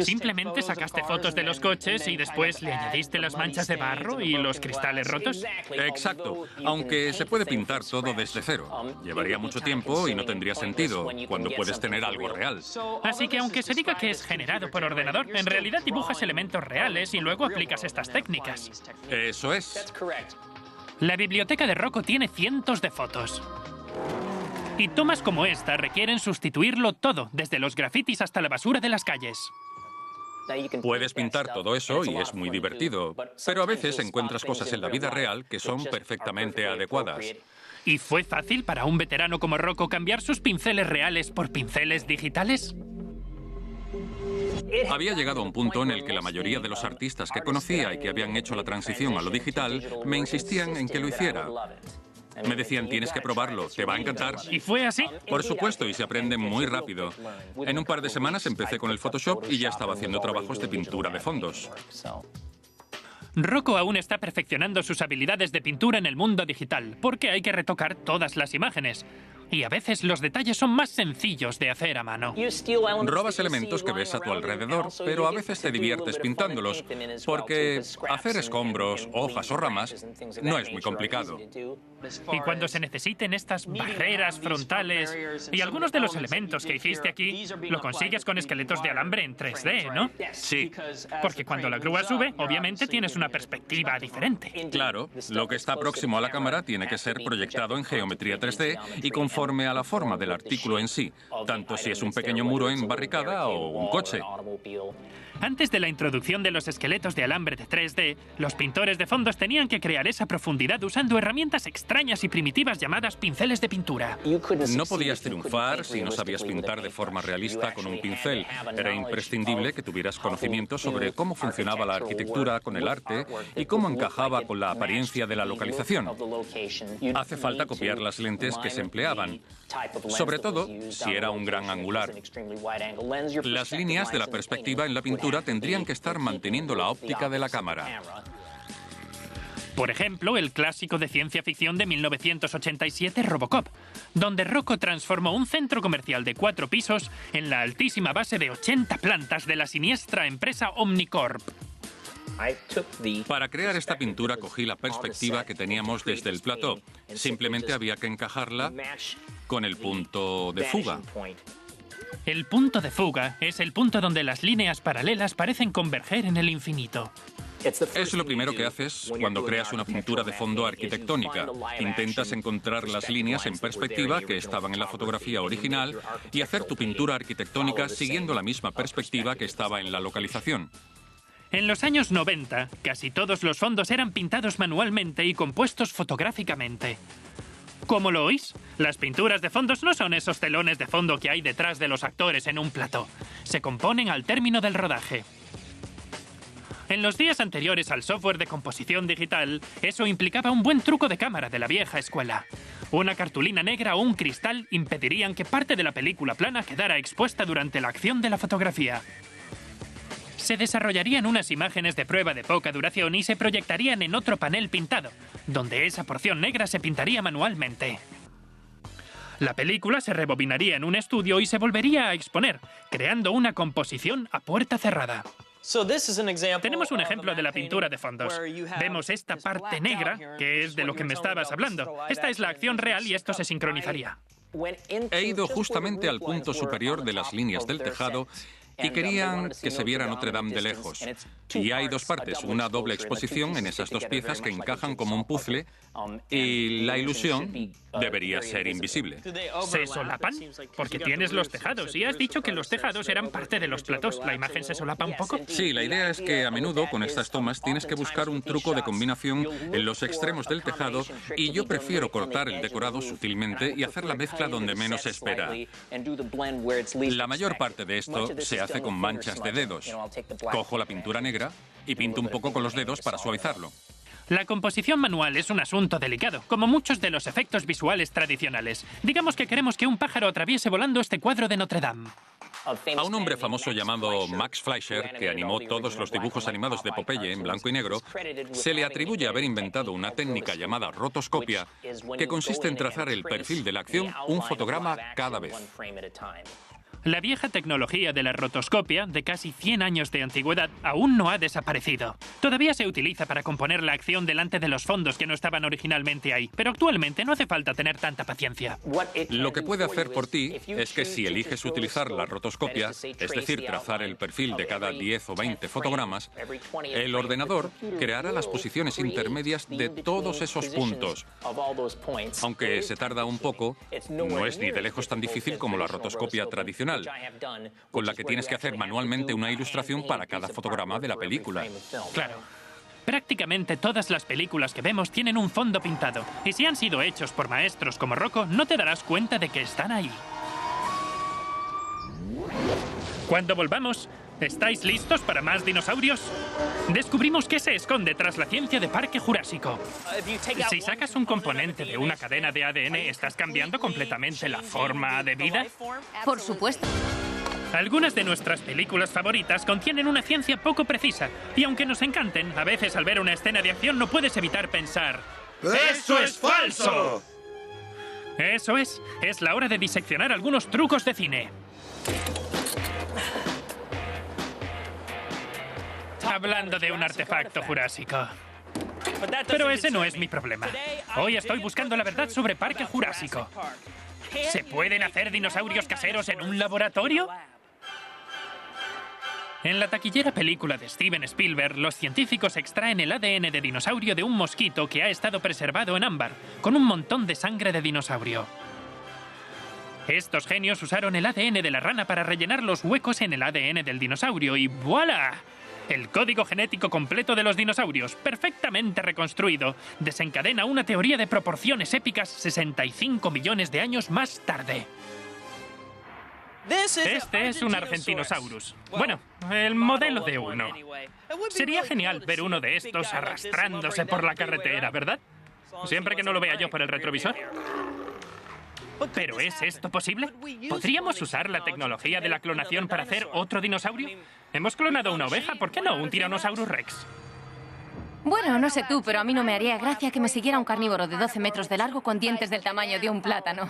¿Simplemente sacaste fotos de los coches y después le añadiste las manchas de barro y los cristales rotos? Exacto. Aunque se puede pintar todo desde cero. Llevaría mucho tiempo y no tendría sentido cuando puedes tener algo real. Así que aunque se diga que es generado por ordenador, en realidad dibujas elementos reales y luego aplicas estas técnicas. Eso es. La biblioteca de Rocco tiene cientos de fotos. Y tomas como esta requieren sustituirlo todo, desde los grafitis hasta la basura de las calles. Puedes pintar todo eso y es muy divertido, pero a veces encuentras cosas en la vida real que son perfectamente adecuadas. ¿Y fue fácil para un veterano como Rocco cambiar sus pinceles reales por pinceles digitales? Había llegado a un punto en el que la mayoría de los artistas que conocía y que habían hecho la transición a lo digital me insistían en que lo hiciera. Me decían, tienes que probarlo, te va a encantar. ¿Y fue así? Por supuesto, y se aprende muy rápido. En un par de semanas empecé con el Photoshop y ya estaba haciendo trabajos de pintura de fondos. Rocco aún está perfeccionando sus habilidades de pintura en el mundo digital, porque hay que retocar todas las imágenes. Y a veces los detalles son más sencillos de hacer a mano. Robas elementos que ves a tu alrededor, pero a veces te diviertes pintándolos, porque hacer escombros, hojas o ramas no es muy complicado. Y cuando se necesiten estas barreras frontales y algunos de los elementos que hiciste aquí, lo consigues con esqueletos de alambre en 3D, ¿no? Sí. Porque cuando la grúa sube, obviamente tienes una perspectiva diferente. Claro, lo que está próximo a la cámara tiene que ser proyectado en geometría 3D y conforme a la forma del artículo en sí, tanto si es un pequeño muro en barricada o un coche. Antes de la introducción de los esqueletos de alambre de 3D, los pintores de fondos tenían que crear esa profundidad usando herramientas extrañas y primitivas llamadas pinceles de pintura. No podías triunfar si no sabías pintar de forma realista con un pincel. Era imprescindible que tuvieras conocimiento sobre cómo funcionaba la arquitectura con el arte y cómo encajaba con la apariencia de la localización. Hace falta copiar las lentes que se empleaban, sobre todo si era un gran angular. Las líneas de la perspectiva en la pintura tendrían que estar manteniendo la óptica de la cámara. Por ejemplo, el clásico de ciencia ficción de 1987, Robocop, donde Rocco transformó un centro comercial de 4 pisos en la altísima base de 80 plantas de la siniestra empresa Omnicorp. Para crear esta pintura cogí la perspectiva que teníamos desde el plató. Simplemente había que encajarla con el punto de fuga. El punto de fuga es el punto donde las líneas paralelas parecen converger en el infinito. Es lo primero que haces cuando creas una pintura de fondo arquitectónica. Intentas encontrar las líneas en perspectiva que estaban en la fotografía original y hacer tu pintura arquitectónica siguiendo la misma perspectiva que estaba en la localización. En los años 90, casi todos los fondos eran pintados manualmente y compuestos fotográficamente. ¿Cómo lo oís? Las pinturas de fondos no son esos telones de fondo que hay detrás de los actores en un plató. Se componen al término del rodaje. En los días anteriores al software de composición digital, eso implicaba un buen truco de cámara de la vieja escuela. Una cartulina negra o un cristal impedirían que parte de la película plana quedara expuesta durante la acción de la fotografía. Se desarrollarían unas imágenes de prueba de poca duración y se proyectarían en otro panel pintado, donde esa porción negra se pintaría manualmente. La película se rebobinaría en un estudio y se volvería a exponer, creando una composición a puerta cerrada. Tenemos un ejemplo de la pintura de fondos. Vemos esta parte negra, que es de lo que me estabas hablando. Esta es la acción real y esto se sincronizaría. He ido justamente al punto superior de las líneas del tejado y querían que se viera Notre Dame de lejos. Y hay dos partes, una doble exposición en esas dos piezas que encajan como un puzzle y la ilusión debería ser invisible. ¿Se solapan? Porque tienes los tejados y has dicho que los tejados eran parte de los platós. ¿La imagen se solapa un poco? Sí, la idea es que a menudo con estas tomas tienes que buscar un truco de combinación en los extremos del tejado y yo prefiero cortar el decorado sutilmente y hacer la mezcla donde menos se espera. La mayor parte de esto se hace con manchas de dedos. Cojo la pintura negra y pinto un poco con los dedos para suavizarlo. La composición manual es un asunto delicado, como muchos de los efectos visuales tradicionales. Digamos que queremos que un pájaro atraviese volando este cuadro de Notre Dame. A un hombre famoso llamado Max Fleischer, que animó todos los dibujos animados de Popeye en blanco y negro, se le atribuye haber inventado una técnica llamada rotoscopia, que consiste en trazar el perfil de la acción un fotograma cada vez. La vieja tecnología de la rotoscopia, de casi 100 años de antigüedad, aún no ha desaparecido. Todavía se utiliza para componer la acción delante de los fondos que no estaban originalmente ahí, pero actualmente no hace falta tener tanta paciencia. Lo que puede hacer por ti es que si eliges utilizar la rotoscopia, es decir, trazar el perfil de cada 10 o 20 fotogramas, el ordenador creará las posiciones intermedias de todos esos puntos. Aunque se tarda un poco, no es ni de lejos tan difícil como la rotoscopia tradicional, con la que tienes que hacer manualmente una ilustración para cada fotograma de la película. Claro. Prácticamente todas las películas que vemos tienen un fondo pintado, y si han sido hechos por maestros como Rocco, no te darás cuenta de que están ahí. Cuando volvamos, ¿estáis listos para más dinosaurios? Descubrimos qué se esconde tras la ciencia de Parque Jurásico. Si sacas un componente de una cadena de ADN, ¿estás cambiando completamente la forma de vida? Por supuesto. Algunas de nuestras películas favoritas contienen una ciencia poco precisa, y aunque nos encanten, a veces al ver una escena de acción no puedes evitar pensar: ¡eso es falso! Eso es la hora de diseccionar algunos trucos de cine. Hablando de un artefacto jurásico. Pero ese no es mi problema. Hoy estoy buscando la verdad sobre Parque Jurásico. ¿Se pueden hacer dinosaurios caseros en un laboratorio? En la taquillera película de Steven Spielberg, los científicos extraen el ADN de dinosaurio de un mosquito que ha estado preservado en ámbar, con un montón de sangre de dinosaurio. Estos genios usaron el ADN de la rana para rellenar los huecos en el ADN del dinosaurio y ¡voilá! El código genético completo de los dinosaurios, perfectamente reconstruido, desencadena una teoría de proporciones épicas 65 millones de años más tarde. Este es un Argentinosaurus. Bueno, el modelo de uno. Sería genial ver uno de estos arrastrándose por la carretera, ¿verdad? Siempre que no lo vea yo por el retrovisor. ¿Pero es esto posible? ¿Podríamos usar la tecnología de la clonación para hacer otro dinosaurio? Hemos clonado una oveja, ¿por qué no un Tyrannosaurus Rex? Bueno, no sé tú, pero a mí no me haría gracia que me siguiera un carnívoro de 12 metros de largo con dientes del tamaño de un plátano.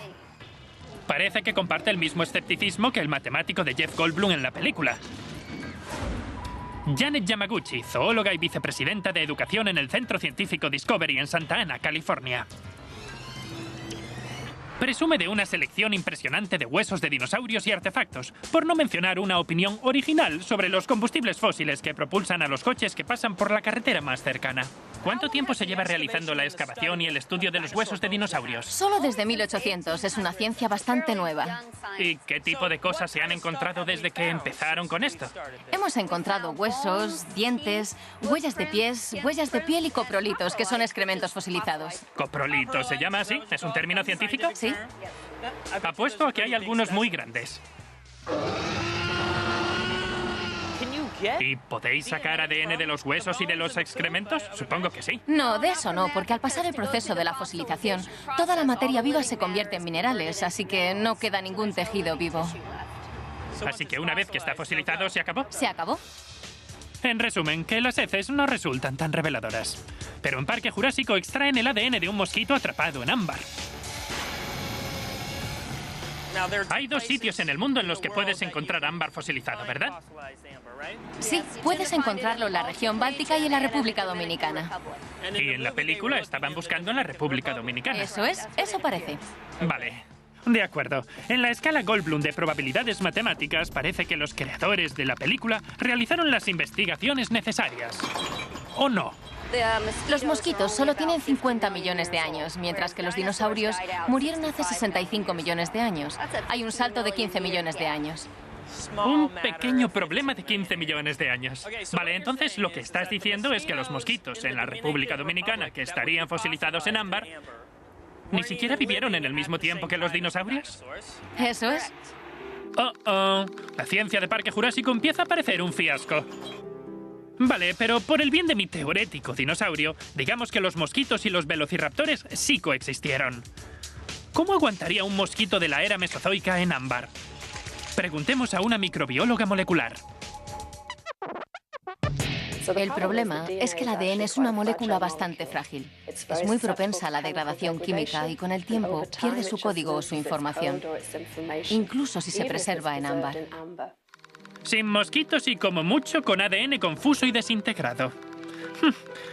Parece que comparte el mismo escepticismo que el matemático de Jeff Goldblum en la película. Janet Yamaguchi, zoóloga y vicepresidenta de educación en el Centro Científico Discovery en Santa Ana, California. Presume de una selección impresionante de huesos de dinosaurios y artefactos, por no mencionar una opinión original sobre los combustibles fósiles que propulsan a los coches que pasan por la carretera más cercana. ¿Cuánto tiempo se lleva realizando la excavación y el estudio de los huesos de dinosaurios? Solo desde 1800. Es una ciencia bastante nueva. ¿Y qué tipo de cosas se han encontrado desde que empezaron con esto? Hemos encontrado huesos, dientes, huellas de pies, huellas de piel y coprolitos, que son excrementos fosilizados. ¿Coprolito se llama así? ¿Es un término científico? Sí. Apuesto a que hay algunos muy grandes. ¿Y podéis sacar ADN de los huesos y de los excrementos? Supongo que sí. No, de eso no, porque al pasar el proceso de la fosilización, toda la materia viva se convierte en minerales, así que no queda ningún tejido vivo. Así que una vez que está fosilizado, ¿se acabó? ¿Se acabó? En resumen, que las heces no resultan tan reveladoras. Pero en Parque Jurásico extraen el ADN de un mosquito atrapado en ámbar. Hay 2 sitios en el mundo en los que puedes encontrar ámbar fosilizado, ¿verdad? Sí, puedes encontrarlo en la región báltica y en la República Dominicana. Y en la película estaban buscando en la República Dominicana. Eso es, eso parece. Vale. De acuerdo. En la escala Goldblum de probabilidades matemáticas parece que los creadores de la película realizaron las investigaciones necesarias. ¿O no? Los mosquitos solo tienen 50 millones de años, mientras que los dinosaurios murieron hace 65 millones de años. Hay un salto de 15 millones de años. Un pequeño problema de 15 millones de años. Vale, entonces lo que estás diciendo es que los mosquitos en la República Dominicana que estarían fosilizados en ámbar ni siquiera vivieron en el mismo tiempo que los dinosaurios. Eso es. Oh. La ciencia de Parque Jurásico empieza a parecer un fiasco. Vale, pero por el bien de mi teorético dinosaurio, digamos que los mosquitos y los velociraptores sí coexistieron. ¿Cómo aguantaría un mosquito de la era mesozoica en ámbar? Preguntemos a una microbióloga molecular. El problema es que el ADN es una molécula bastante frágil. Es muy propensa a la degradación química y con el tiempo pierde su código o su información, incluso si se preserva en ámbar. Sin mosquitos y como mucho con ADN confuso y desintegrado.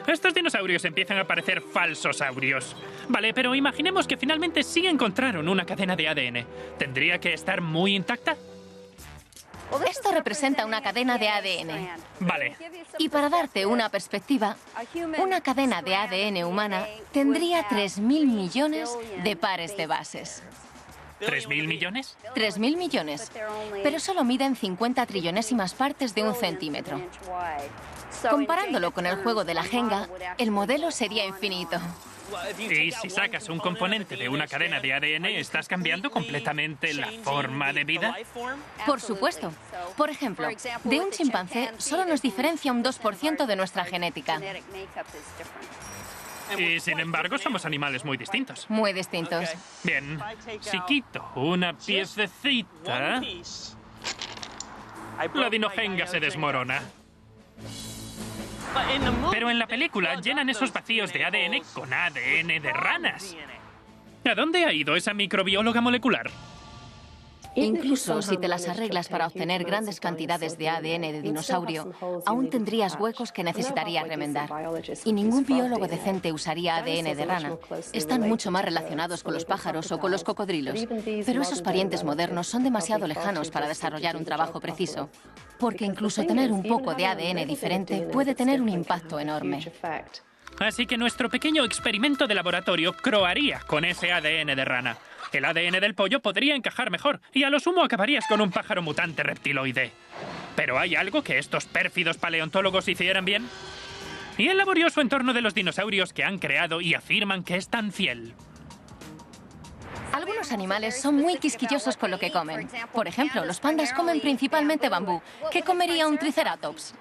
Estos dinosaurios empiezan a parecer falsosaurios. Vale, pero imaginemos que finalmente sí encontraron una cadena de ADN. ¿Tendría que estar muy intacta? Esto representa una cadena de ADN. Vale. Y para darte una perspectiva, una cadena de ADN humana tendría 3.000 millones de pares de bases. ¿3.000 millones? 3.000 millones. Pero solo miden 50 trillonésimas partes de un centímetro. Comparándolo con el juego de la Jenga, el modelo sería infinito. Y si sacas un componente de una cadena de ADN, ¿estás cambiando completamente la forma de vida? Por supuesto. Por ejemplo, de un chimpancé solo nos diferencia un 2% de nuestra genética. Y sin embargo, somos animales muy distintos. Muy distintos. Bien, si quito una piececita, la dinojenga se desmorona. Pero en la película llenan esos vacíos de ADN con ADN de ranas. ¿A dónde ha ido esa microbióloga molecular? Incluso si te las arreglas para obtener grandes cantidades de ADN de dinosaurio, aún tendrías huecos que necesitarías remendar. Y ningún biólogo decente usaría ADN de rana. Están mucho más relacionados con los pájaros o con los cocodrilos. Pero esos parientes modernos son demasiado lejanos para desarrollar un trabajo preciso. Porque incluso tener un poco de ADN diferente puede tener un impacto enorme. Así que nuestro pequeño experimento de laboratorio croaría con ese ADN de rana. El ADN del pollo podría encajar mejor y a lo sumo acabarías con un pájaro mutante reptiloide. ¿Pero hay algo que estos pérfidos paleontólogos hicieran bien? ¿Y el laborioso entorno de los dinosaurios que han creado y afirman que es tan fiel? Algunos animales son muy quisquillosos con lo que comen. Por ejemplo, los pandas comen principalmente bambú. ¿Qué comería un triceratops?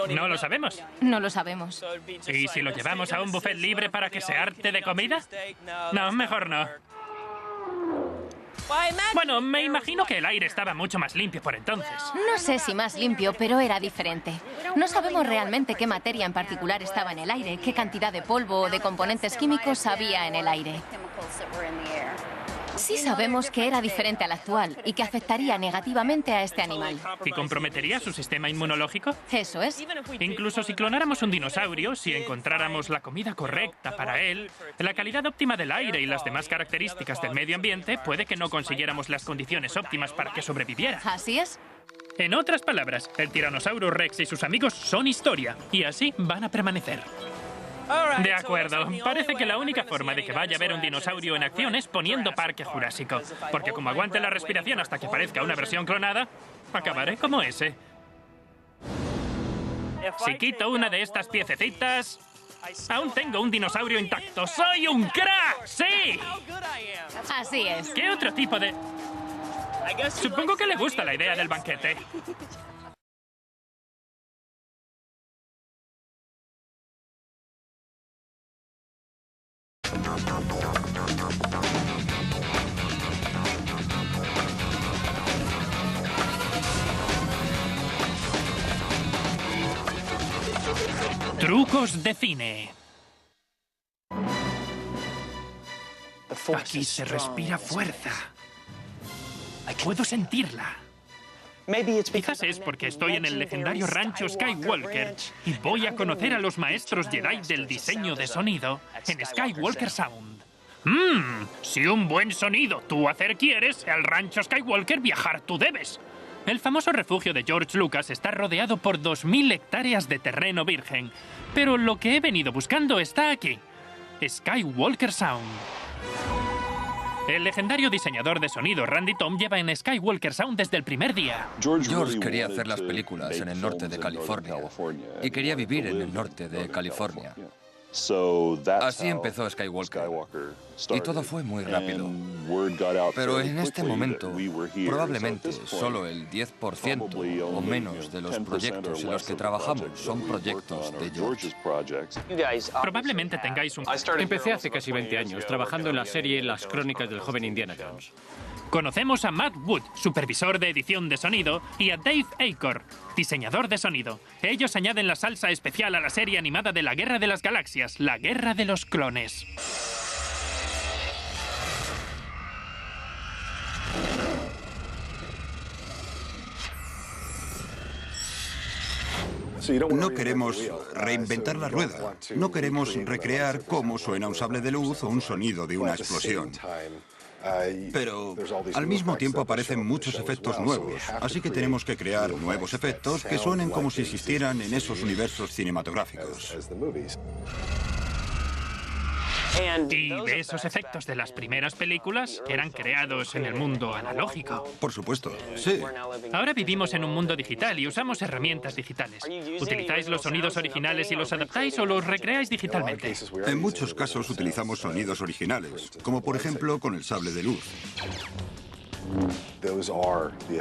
No lo sabemos. No lo sabemos. ¿Y si lo llevamos a un buffet libre para que se harte de comida? No, mejor no. Bueno, me imagino que el aire estaba mucho más limpio por entonces. No sé si más limpio, pero era diferente. No sabemos realmente qué materia en particular estaba en el aire, qué cantidad de polvo o de componentes químicos había en el aire. Sí sabemos que era diferente al actual y que afectaría negativamente a este animal. ¿Y comprometería su sistema inmunológico? Eso es. Incluso si clonáramos un dinosaurio, si encontráramos la comida correcta para él, la calidad óptima del aire y las demás características del medio ambiente, puede que no consiguiéramos las condiciones óptimas para que sobreviviera. Así es. En otras palabras, el Tyrannosaurus Rex y sus amigos son historia, y así van a permanecer. De acuerdo. Parece que la única forma de que vaya a haber un dinosaurio en acción es poniendo Parque Jurásico. Porque como aguante la respiración hasta que parezca una versión clonada, acabaré como ese. Si quito una de estas piececitas, aún tengo un dinosaurio intacto. ¡Soy un crack! ¡Sí! Así es. ¿Qué otro tipo de...? Supongo que le gusta la idea del banquete. Trucos de cine. Aquí se respira fuerza. Puedo sentirla. Quizás es porque estoy en el legendario rancho Skywalker y voy a conocer a los maestros Jedi del diseño de sonido en Skywalker Sound. Si un buen sonido tú hacer quieres, el rancho Skywalker viajar tú debes. El famoso refugio de George Lucas está rodeado por 2000 hectáreas de terreno virgen, pero lo que he venido buscando está aquí, Skywalker Sound. El legendario diseñador de sonido Randy Tom lleva en Skywalker Sound desde el primer día. George quería hacer las películas en el norte de California y quería vivir en el norte de California. Así empezó Skywalker y todo fue muy rápido. Pero en este momento, probablemente solo el 10% o menos de los proyectos en los que trabajamos son proyectos de George. Probablemente tengáis un... Empecé hace casi 20 años trabajando en la serie Las Crónicas del Joven Indiana Jones. Conocemos a Matt Wood, supervisor de edición de sonido, y a Dave Acor, diseñador de sonido. Ellos añaden la salsa especial a la serie animada de la Guerra de las Galaxias, la Guerra de los Clones. No queremos reinventar la rueda. No queremos recrear cómo suena un sable de luz o un sonido de una explosión. Pero al mismo tiempo aparecen muchos efectos nuevos, así que tenemos que crear nuevos efectos que suenen como si existieran en esos universos cinematográficos. Y de esos efectos de las primeras películas eran creados en el mundo analógico. Por supuesto, sí. Ahora vivimos en un mundo digital y usamos herramientas digitales. ¿Utilizáis los sonidos originales y los adaptáis o los recreáis digitalmente? En muchos casos utilizamos sonidos originales, como por ejemplo con el sable de luz.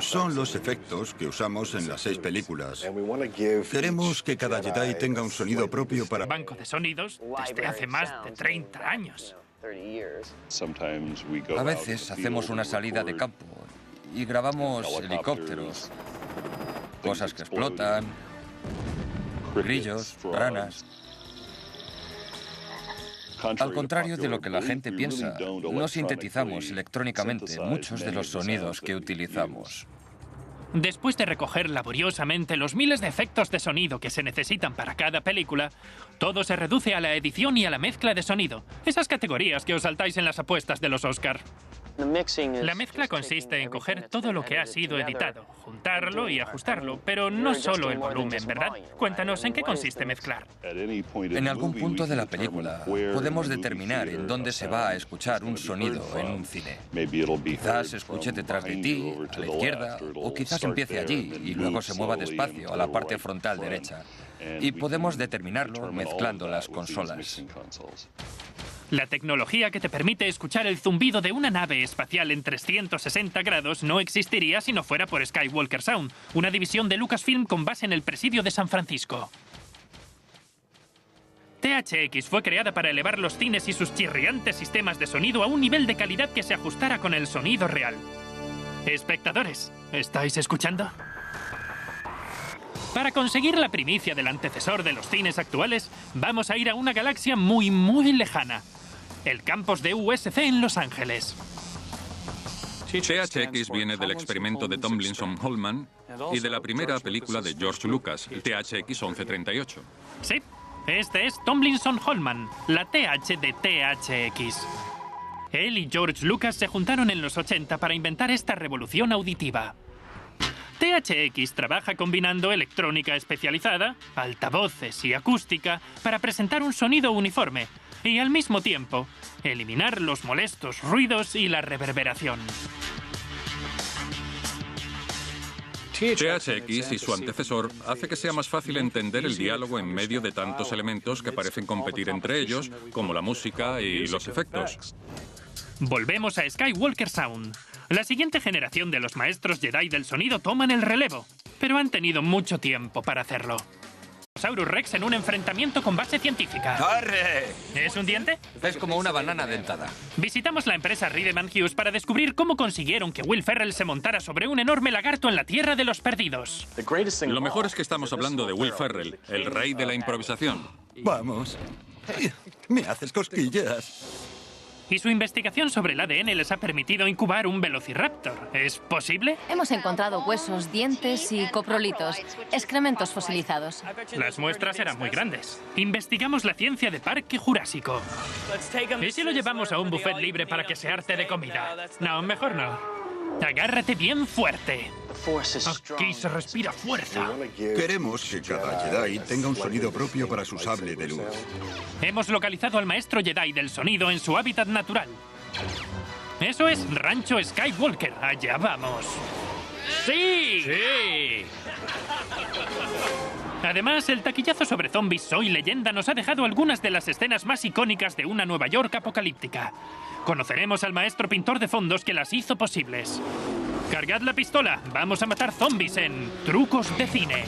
Son los efectos que usamos en las 6 películas. Queremos que cada Jedi tenga un sonido propio para... Banco de sonidos desde hace más de 30 años. A veces hacemos una salida de campo y grabamos helicópteros, cosas que explotan, grillos, ranas... Al contrario de lo que la gente piensa, no sintetizamos electrónicamente muchos de los sonidos que utilizamos. Después de recoger laboriosamente los miles de efectos de sonido que se necesitan para cada película, todo se reduce a la edición y a la mezcla de sonido, esas categorías que os saltáis en las apuestas de los Oscar. La mezcla consiste en coger todo lo que ha sido editado, juntarlo y ajustarlo, pero no solo el volumen, ¿verdad? Cuéntanos, ¿en qué consiste mezclar? En algún punto de la película podemos determinar en dónde se va a escuchar un sonido en un cine. Quizás se escuche detrás de ti, a la izquierda, o quizás empiece allí y luego se mueva despacio a la parte frontal derecha. Y podemos determinarlo mezclando las consolas. La tecnología que te permite escuchar el zumbido de una nave espacial en 360 grados no existiría si no fuera por Skywalker Sound, una división de Lucasfilm con base en el presidio de San Francisco. THX fue creada para elevar los cines y sus chirriantes sistemas de sonido a un nivel de calidad que se ajustara con el sonido real. Espectadores, ¿estáis escuchando? Para conseguir la primicia del antecesor de los cines actuales, vamos a ir a una galaxia muy, muy lejana. El campus de USC en Los Ángeles. THX viene del experimento de Tomlinson-Holman y de la primera película de George Lucas, el THX 1138. Sí, este es Tomlinson-Holman, la TH de THX. Él y George Lucas se juntaron en los 80 para inventar esta revolución auditiva. THX trabaja combinando electrónica especializada, altavoces y acústica para presentar un sonido uniforme y, al mismo tiempo, eliminar los molestos ruidos y la reverberación. THX y su antecesor hace que sea más fácil entender el diálogo en medio de tantos elementos que parecen competir entre ellos, como la música y los efectos. Volvemos a Skywalker Sound. La siguiente generación de los maestros Jedi del sonido toman el relevo, pero han tenido mucho tiempo para hacerlo. Saurus Rex en un enfrentamiento con base científica. ¡Corre! ¿Es un diente? Es como una banana dentada. Visitamos la empresa Riedemann Hughes para descubrir cómo consiguieron que Will Ferrell se montara sobre un enorme lagarto en la Tierra de los Perdidos. Lo mejor es que estamos hablando de Will Ferrell, el rey de la improvisación. Vamos. Me haces cosquillas. Y su investigación sobre el ADN les ha permitido incubar un velociraptor. ¿Es posible? Hemos encontrado huesos, dientes y coprolitos, excrementos fosilizados. Las muestras eran muy grandes. Investigamos la ciencia de Parque Jurásico. ¿Y si lo llevamos a un buffet libre para que se harte de comida? No, mejor no. Agárrate bien fuerte. Aquí se respira fuerza. Queremos que cada Jedi tenga un sonido propio para su sable de luz. Hemos localizado al maestro Jedi del sonido en su hábitat natural. Eso es Rancho Skywalker. Allá vamos. ¡Sí! ¡Sí! Además, el taquillazo sobre zombies Soy Leyenda nos ha dejado algunas de las escenas más icónicas de una Nueva York apocalíptica. Conoceremos al maestro pintor de fondos que las hizo posibles. Cargad la pistola. Vamos a matar zombies en Trucos de Cine.